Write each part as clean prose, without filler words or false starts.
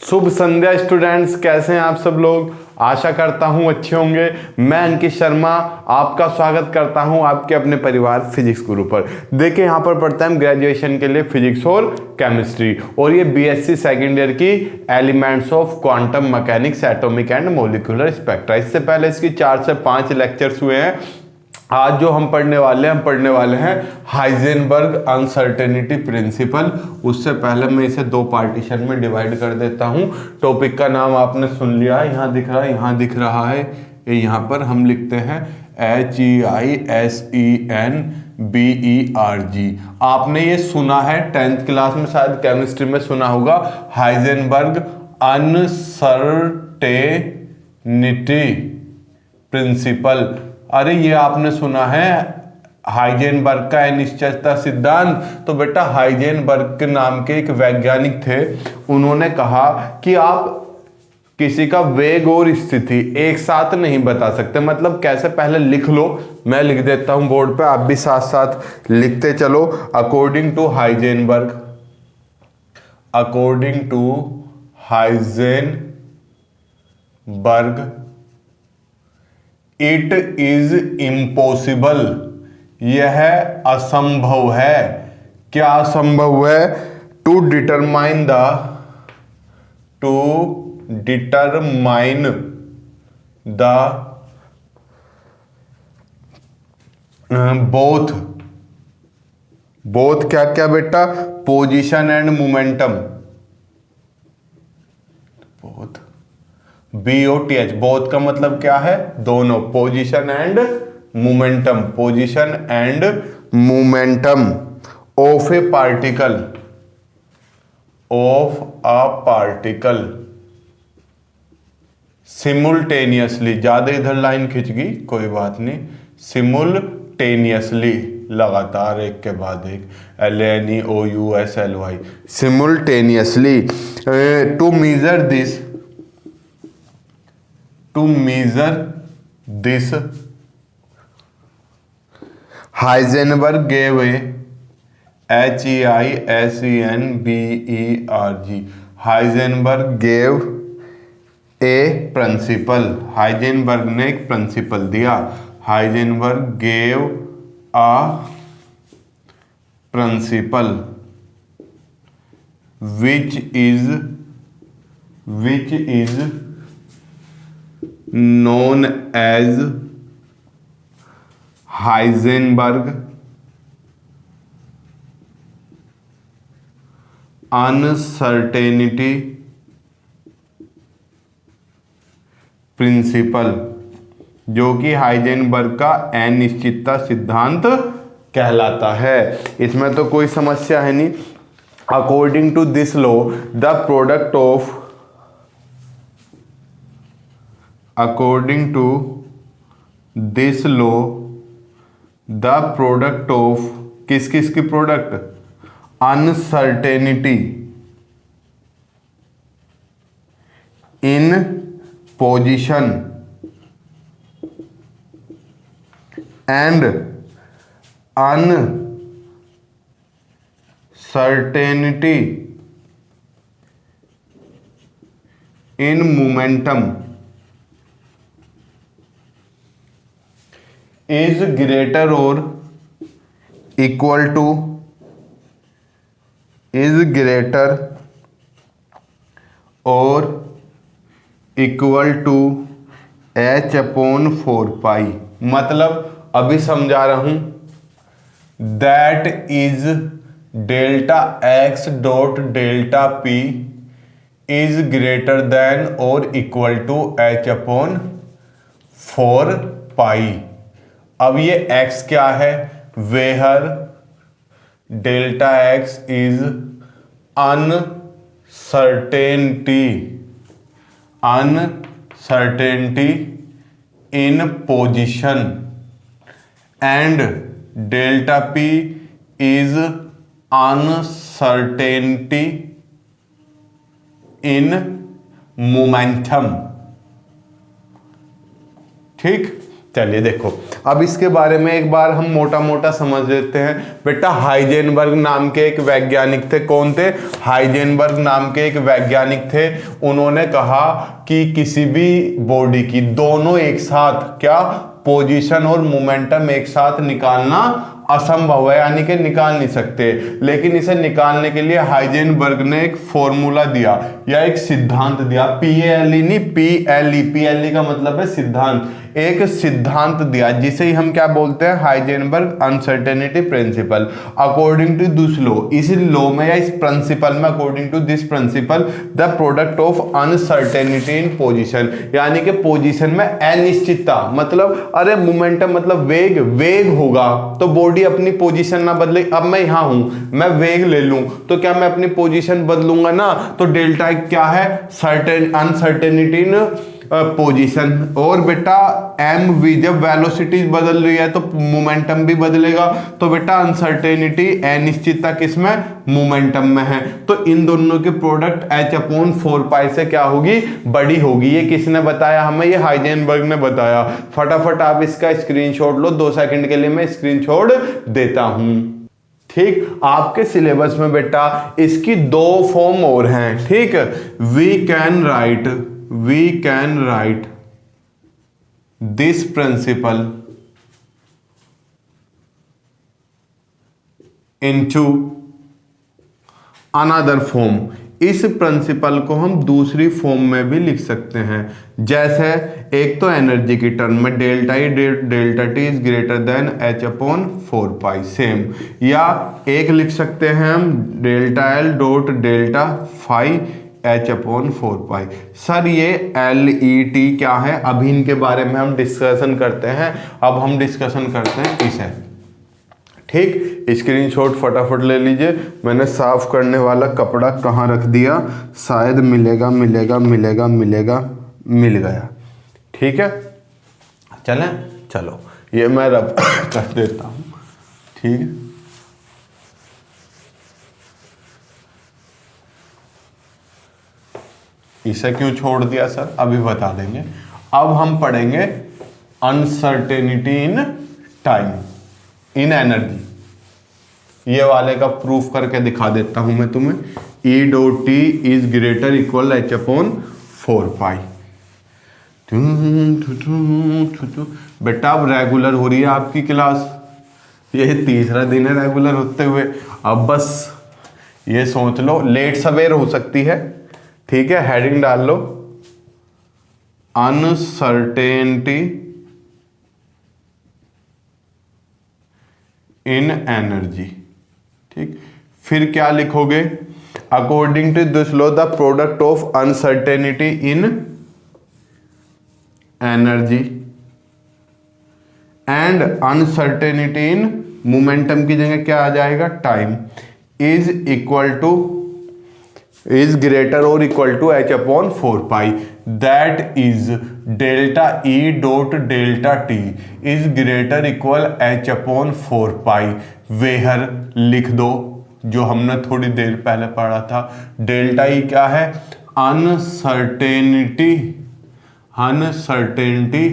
शुभ संध्या students, कैसे हैं आप सब लोग। आशा करता हूं अच्छे होंगे। मैं अंकित शर्मा आपका स्वागत करता हूं आपके अपने परिवार फिजिक्स गुरु पर। देखिए यहाँ पर पढ़ते हैं हम ग्रेजुएशन के लिए फिजिक्स और केमिस्ट्री, और ये बीएससी सेकेंड ईयर की elements of quantum mechanics, atomic and molecular spectra. इससे पहले इसकी 4 से 5 लेक्चर्स हुए हैं। आज जो हम पढ़ने वाले हैं हाइजेनबर्ग अनसर्टेनिटी प्रिंसिपल। उससे पहले मैं इसे 2 पार्टीशन में डिवाइड कर देता हूं। टॉपिक का नाम आपने सुन लिया है, यहाँ दिख रहा है। यहाँ पर हम लिखते हैं HEISENBERG। आपने ये सुना है 10th क्लास में, शायद केमिस्ट्री में सुना होगा, हाइजेनबर्ग अनसर्टेनिटी प्रिंसिपल। अरे ये आपने सुना है हाइजेनबर्ग का अनिश्चितता सिद्धांत। तो बेटा हाइजेनबर्ग के नाम के एक वैज्ञानिक थे, उन्होंने कहा कि आप किसी का वेग और स्थिति एक साथ नहीं बता सकते। मतलब कैसे, पहले लिख लो, मैं लिख देता हूं बोर्ड पे, आप भी साथ साथ लिखते चलो। According to Heisenberg it is impossible, यह असंभव है। क्या असंभव है? टू डिटरमाइन द बोथ क्या क्या बेटा? Position and momentum. BOTH, both का मतलब क्या है? दोनों, position and momentum, position and momentum of a particle simultaneously. ज्यादा इधर लाइन खिंच गई, कोई बात नहीं। सिमुल्टेनियसली, लगातार एक के बाद एक, LANEOUSLY, simultaneously. To measure this Heisenberg gave HEISENBERG, Heisenberg gave a principle। Heisenberg ने एक प्रिंसिपल दिया। Heisenberg gave a principle which is known as Heisenberg uncertainty principle, जो कि हाइजेनबर्ग का अनिश्चितता सिद्धांत कहलाता है। इसमें तो कोई समस्या है नहीं। According to this law the product of किस किस की product? Uncertainty in position and uncertainty in momentum is greater or equal to H/4π। मतलब अभी समझा रहा हूं, that is delta x dot delta p is greater than और equal to H/4π। अब ये x क्या है? Where delta x is uncertainty in position and delta p is uncertainty in momentum. ठीक, चलिए देखो, अब इसके बारे में एक बार हम मोटा मोटा समझ लेते हैं। बेटा हाइजेनबर्ग नाम के एक वैज्ञानिक थे। कौन थे? हाइजेनबर्ग नाम के एक वैज्ञानिक थे। उन्होंने कहा कि किसी भी बॉडी की दोनों एक साथ क्या पोजीशन और मोमेंटम एक साथ निकालना असंभव है, यानी कि निकाल नहीं सकते। लेकिन इसे निकालने के लिए हाइजेनबर्ग ने एक फॉर्मूला दिया या एक सिद्धांत दिया। PALE नहीं, PLE का मतलब है सिद्धांत। एक सिद्धांत दिया जिसे ही हम क्या बोलते हैं? Heisenberg uncertainty principle. According to this law, इस लॉ में या इस प्रिंसिपल में, according to this principle, the product of uncertainty in position, यानी कि पोजीशन में अनिश्चितता, मतलब अरे मोमेंटम मतलब वेग, वेग होगा तो बॉडी अपनी पोजीशन ना बदले। अब मैं यहां हूं, मैं वेग ले लूं तो क्या मैं अपनी पोजीशन बदलूंगा ना? तो डेल्टा क्या है? Certain uncertainty in position. और बेटा mv, जब वेलोसिटी बदल रही है तो मोमेंटम भी बदलेगा। तो बेटा अनसर्टेनिटी, अनिश्चितता किसमें? मोमेंटम में है। तो इन दोनों की प्रोडक्ट h/4π से क्या होगी? बड़ी होगी। ये किसने बताया हमें? ये हाइजेनबर्ग ने बताया। फटाफट आप इसका स्क्रीनशॉट लो, 2 सेकंड के लिए मैं स्क्रीनशॉट देता हूं। ठीक, आपके सिलेबस में बेटा इसकी 2 फॉर्म और हैं। ठीक, we can write this principle into another form. इस प्रिंसिपल को हम दूसरी फॉर्म में भी लिख सकते हैं। जैसे एक तो एनर्जी की टर्म में delta E delta T is greater than h/4π, same. या एक लिख सकते हैं हम delta L dot delta phi h/4π। Sir ये LET क्या है? अभी इनके बारे में हम डिस्कशन करते हैं। अब हम डिस्कशन करते हैं इसे। ठीक, स्क्रीनशॉट फटाफट ले लीजिए। मैंने साफ करने वाला कपड़ा कहाँ रख दिया? शायद मिलेगा मिलेगा मिलेगा मिलेगा, मिल गया। ठीक है, चलें, चलो ये मैं रब कर देता हूँ। ठीक है, इसे क्यों छोड़ दिया सर? अभी बता देंगे। अब हम पढ़ेंगे uncertainty in time, in energy. ये वाले का प्रूफ करके दिखा देता हूं मैं तुम्हें। E.T is greater equal h/4π। बेटा अब रेगुलर हो रही है आपकी क्लास। ये तीसरा दिन है रेगुलर होते हुए। अब बस ये सोच लो, लेट सवेर हो सकती है। ठीक है, हेडिंग डाल लो, अनसर्टेनिटी इन एनर्जी। ठीक, फिर क्या लिखोगे? According to this law the product of uncertainty in energy and uncertainty in momentum की जगह क्या आ जाएगा? Time is equal to, is greater और equal to h/4π। That is delta E dot delta T is greater equal h/4π। Where लिख दो, जो हमने थोड़ी देर पहले पढ़ा था। डेल्टा ई क्या है? Uncertainty, uncertainty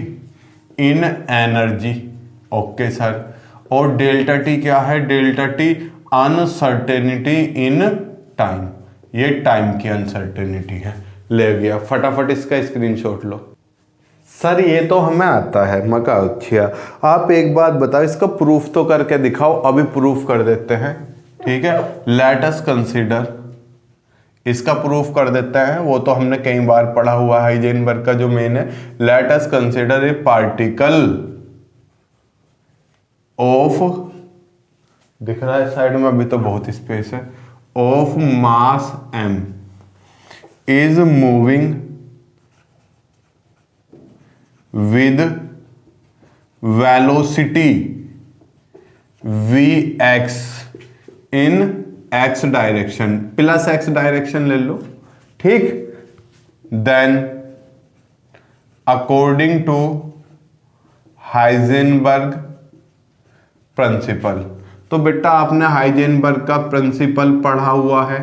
in energy. Okay sir. और डेल्टा टी क्या है? Delta T uncertainty in time. ये टाइम की अनसर्टेनिटी है। ले गया, फटाफट इसका स्क्रीनशॉट लो। सर ये तो हमें आता है, मका अच्छा। आप एक बात बताओ, इसका प्रूफ तो करके दिखाओ। अभी प्रूफ कर देते हैं। ठीक है, लेट अस कंसीडर, इसका प्रूफ कर देते हैं। वो तो हमने कई बार पढ़ा हुआ है, हाइजेनबर्ग का जो मेन है। Let us consider a particle of, दिख रहा है साइड में? अभी तो बहुत स्पेस है। Of mass m is moving with velocity vx in x direction, plus x direction ले लो। ठीक, then according to Heisenberg principle. तो बेटा आपने हाइजेनबर्ग का प्रिंसिपल पढ़ा हुआ है।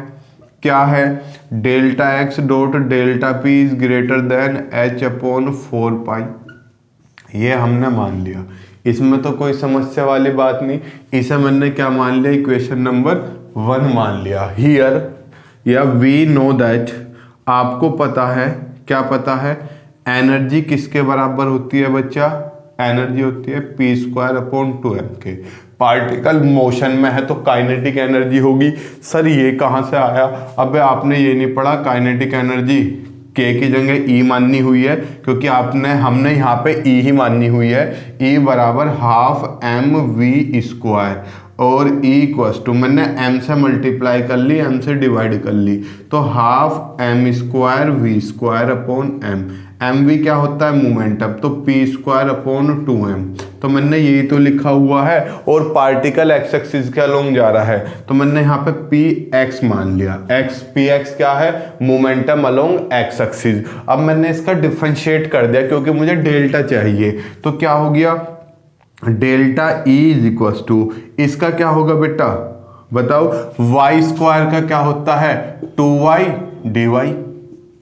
क्या है? Delta X dot delta P is greater than h/4π। ये हमने मान लिया, इसमें तो कोई समस्या वाली बात नहीं। इसे मैंने क्या मान लिया, इक्वेशन नंबर 1 मान लिया। हियर या वी नो दैट, आपको पता है, क्या पता है, एनर्जी किसके बराबर होती है बच्चा, एनर्जी होती है p²/2m के। पार्टिकल मोशन में है तो काइनेटिक एनर्जी होगी। सर ये कहाँ से आया, अबे आपने ये नहीं पढ़ा काइनेटिक एनर्जी के की जगह ई माननी हुई है, क्योंकि हमने यहाँ पे ई ही माननी हुई है। ई बराबर ½ mv², और ई इक्वस टू मैंने m से मल्टीप्लाई कर ली, m से डिवाइड कर ली, तो ½mv²v²/m। mv क्या होता है, मोमेंटम, तो p²/2m। तो मैंने यही तो लिखा हुआ है, और पार्टिकल एक्स एक्सिस के अलोंग जा रहा है, तो मैंने यहाँ पे px मान लिया। px क्या है, मोमेंटम अलोंग एक्स एक्सिस। अब मैंने इसका डिफरेंशिएट कर दिया क्योंकि मुझे डेल्टा चाहिए, तो क्या हो गया, delta E is equal to, इसका क्या होगा बेटा बताओ, y² का क्या होता है, 2y dy,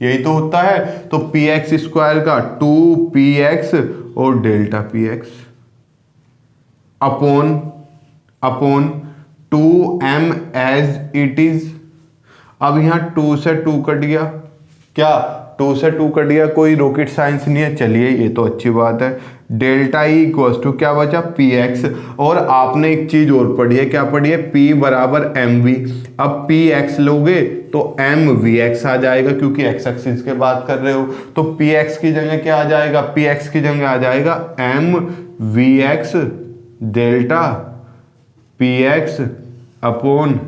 यही तो होता है। तो px² का 2px और delta px upon 2m as it is. अब यहाँ 2 से 2 कट गया, क्या 2 से 2 कट गया, कोई रॉकेट साइंस नहीं है, चलिए ये तो अच्छी बात है। डेल्टा ई इक्वल टू क्या बचा, px। और आपने एक चीज और पढ़ी है, क्या पढ़ी है, p बराबर mv। अब px लोगे तो mvx आ जाएगा, क्योंकि x एक्सिस के बात कर रहे हो, तो px की जगह क्या आ जाएगा, px की जगह आ जाएगा mvx delta px upon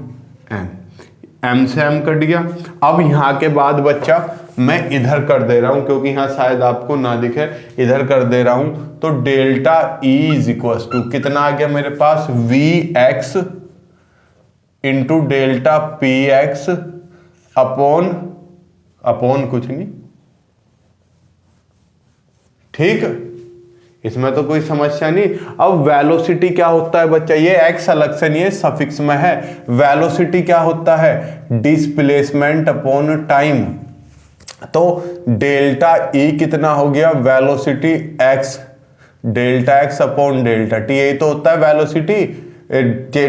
m से m कट गया। अब यहाँ के बाद बच्चा मैं इधर कर दे रहा हूं, क्योंकि यहाँ शायद आपको ना दिखे, इधर कर दे रहा हूं, तो delta E is equal to कितना आ गया मेरे पास, vx into delta px upon कुछ नहीं, ठीक, इसमें तो कोई समस्या नहीं। अब वेलोसिटी क्या होता है बच्चा, ये x अलग से नहीं है, सफिक्स में है। वेलोसिटी क्या होता है, डिस्प्लेसमेंट अपॉन टाइम। तो डेल्टा ई कितना हो गया, velocity x, delta x upon delta t, यही तो होता है वेलोसिटी,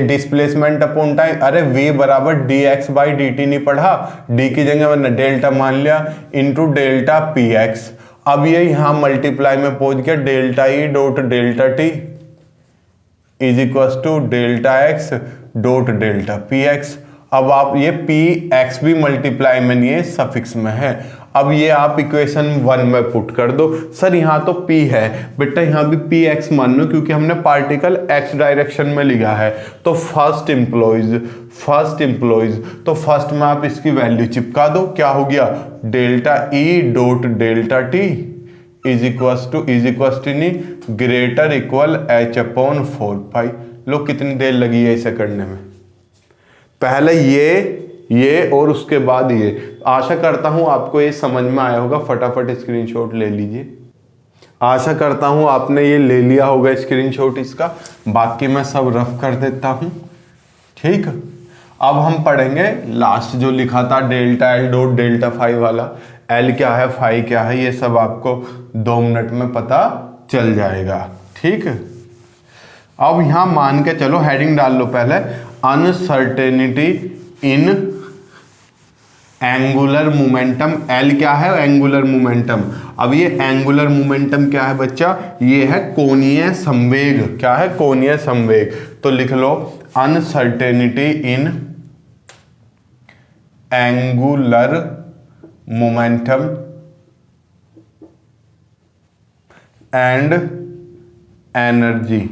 डिस्प्लेसमेंट अपॉन टाइम। अरे v बराबर dx/dt नहीं पढ़ा, d की जगह मैंने डेल्टा मान लिया, इंटू डेल्टा px। अब ये यहां मल्टीप्लाई में पहुंच गया, delta E dot delta T is equal to delta X dot delta px। अब आप ये px भी मल्टीप्लाई में नहीं है, सफिक्स में है। अब ये आप इक्वेशन 1 में पुट कर दो। सर यहाँ तो p है बेटा, यहाँ भी px मान लो, क्योंकि हमने पार्टिकल x डायरेक्शन में लिखा है। तो फर्स्ट इम्प्लॉइज, तो फर्स्ट में आप इसकी वैल्यू चिपका दो, क्या हो गया, delta E dot delta T is equal to नहीं ग्रेटर इक्वल h अपॉन 4 लो कितनी देर लगी है इसे करने में, पहले ये और उसके बाद ये। आशा करता हूं आपको ये समझ में आया होगा, फटाफट स्क्रीनशॉट ले लीजिए। आशा करता हूं आपने ये ले लिया होगा स्क्रीनशॉट इसका, बाकी मैं सब रफ कर देता हूं, ठीक। अब हम पढ़ेंगे लास्ट जो लिखा था delta L dot delta phi वाला। एल क्या है, फाई क्या है, ये सब आपको 2 मिनट में पता चल जाएगा, ठीक। अब यहां मान के चलो, हेडिंग डाल लो पहले, uncertainty in angular momentum. L क्या है, एंगुलर मोमेंटम। अब ये एंगुलर मोमेंटम क्या है बच्चा, ये है कोणीय संवेग। क्या है, कोणीय संवेग। तो लिख लो uncertainty in angular momentum and energy,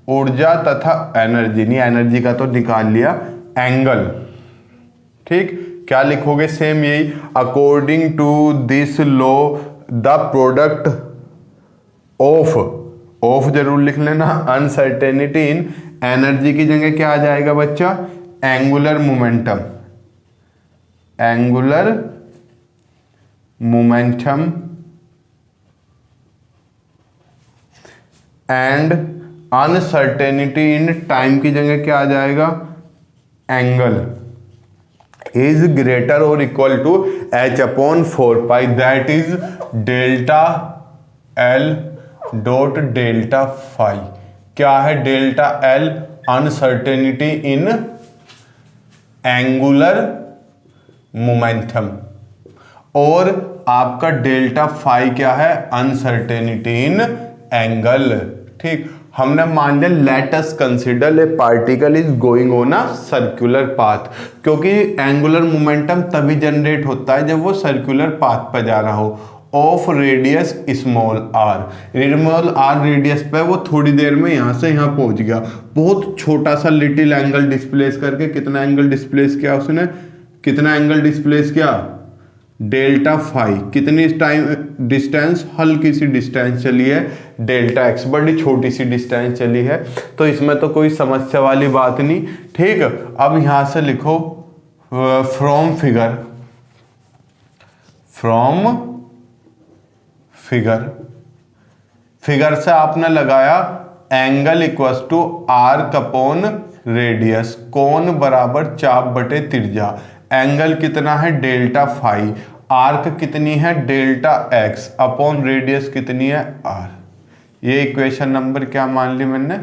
ऊर्जा तथा एनर्जी, नहीं एनर्जी का तो निकाल लिया, एंगल, ठीक। क्या लिखोगे, सेम यही, according to this law the product of जरूर लिख लेना, अनसर्टेनिटी इन एनर्जी की जगह क्या आ जाएगा बच्चा, angular momentum and uncertainty in time की जगह क्या आ जाएगा, एंगल इज ग्रेटर और equal to h upon 4 pi, that is delta L dot delta phi. क्या है delta L? Uncertainty in angular momentum. और आपका डेल्टा फाई क्या है? Uncertainty in angle. ठीक, हमने मान लिया let us consider a particle is going on a circular path, क्योंकि एंगुलर मोमेंटम तभी जनरेट होता है जब वो सर्कुलर पाथ पर जा रहा हो, of radius small R. Small R radius पे वो थोड़ी देर में यहाँ से यहाँ पहुँच गया, बहुत छोटा सा लिटिल एंगल डिस्प्लेस करके। कितना एंगल डिस्प्लेस किया उसने? कितना एंगल डिस्प्लेस किया? Delta phi. कितनी टाइम डिस्टेंस? हल्की सी डिस्टेंस चली है, डेल्टा एक्स बड़ी छोटी सी डिस्टेंस चली है, तो इसमें तो कोई समस्या वाली बात नहीं। ठीक, अब यहां से लिखो फ्रॉम फिगर से आपने लगाया angle equals to arc upon radius, कोण बराबर चाप बटे त्रिज्या। एंगल कितना है? Delta phi. आर्क कितनी है? डेल्टा एक्स अपॉन रेडियस कितनी है? आर। ये इक्वेशन नंबर क्या मान ली मैंने?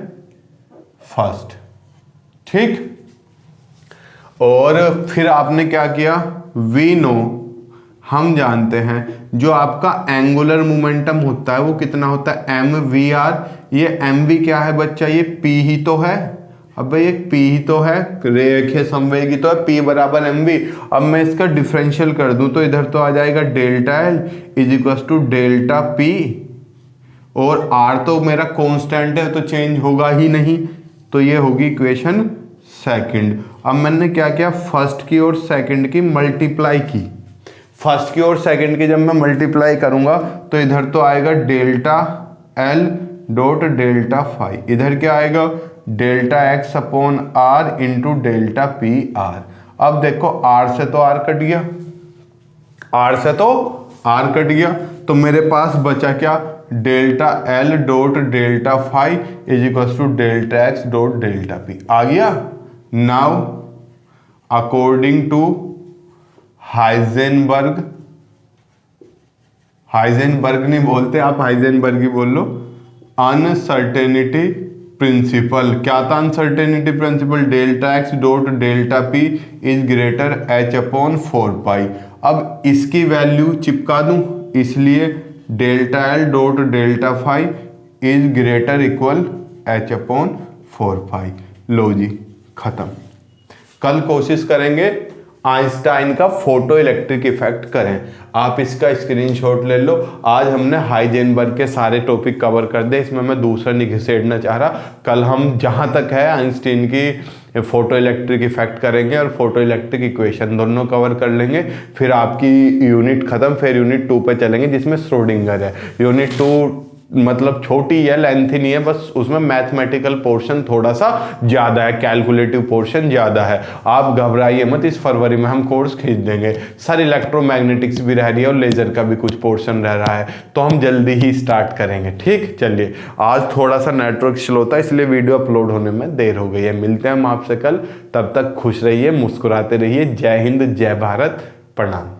फर्स्ट। ठीक, और फिर आपने क्या किया? वी नो, हम जानते हैं जो आपका एंगुलर मोमेंटम होता है वो कितना होता है? M V R. ये एम वी क्या है बच्चा? ये पी ही तो है। अब भाई एक पी ही तो है, रेखीय संवेगी तो है, पी बराबर एम वी। अब मैं इसका डिफरेंशियल कर दूं तो इधर तो आ जाएगा delta L is equal to delta P, और आर तो मेरा कांस्टेंट है तो चेंज होगा ही नहीं, तो ये होगी इक्वेशन सेकंड। अब मैंने क्या किया? फर्स्ट की और सेकंड की मल्टीप्लाई की। फर्स्ट की और सेकंड की जब मैं मल्टीप्लाई करूंगा तो इधर तो आएगा delta L dot delta phi, इधर क्या आएगा? Delta X upon R into delta P R. अब देखो आर से तो आर कट गया, आर से तो आर कट गया, तो मेरे पास बचा क्या? Delta L dot delta phi is equal to delta X dot delta P आ गया। नाउ अकॉर्डिंग टू हाइजेनबर्ग नहीं बोलते आप, हाइजेनबर्ग ही बोल लो, अनसर्टेनिटी प्रिंसिपल। क्या था uncertainty principle? Delta X dot delta P is greater H upon 4 pi. अब इसकी वैल्यू चिपका दूं, इसलिए delta L dot delta phi is greater equal H upon 4 pi. लो जी, खत्म। कल कोशिश करेंगे आइंस्टाइन का फोटो इलेक्ट्रिक इफेक्ट करें। आप इसका स्क्रीनशॉट ले लो। आज हमने हाइजेनबर्ग के सारे टॉपिक कवर कर दे, इसमें मैं दूसरा नहीं घिसेड़ना चाह रहा। कल हम जहां तक है आइंस्टाइन की फोटो इलेक्ट्रिक इफेक्ट करेंगे और फोटो इलेक्ट्रिक इक्वेशन दोनों कवर कर लेंगे। फिर आपकी यूनिट खत्म, फिर यूनिट 2 पे चलेंगे जिसमें श्रोडिंगर है। यूनिट 2 मतलब छोटी है, लेंथी नहीं है, बस उसमें मैथमेटिकल पोर्शन थोड़ा सा ज़्यादा है, कैलकुलेटिव पोर्शन ज़्यादा है। आप घबराइए मत, इस फरवरी में हम कोर्स खींच देंगे। सर इलेक्ट्रोमैग्नेटिक्स भी रह रही है और लेज़र का भी कुछ पोर्शन रह रहा है, तो हम जल्दी ही स्टार्ट करेंगे। ठीक, चलिए आज थोड़ा सा नेटवर्क स्लो था इसलिए वीडियो अपलोड होने में देर हो गई है। मिलते हैं हम आपसे कल, तब तक खुश रहिए, मुस्कुराते रहिए। जय हिंद, जय भारत, प्रणाम।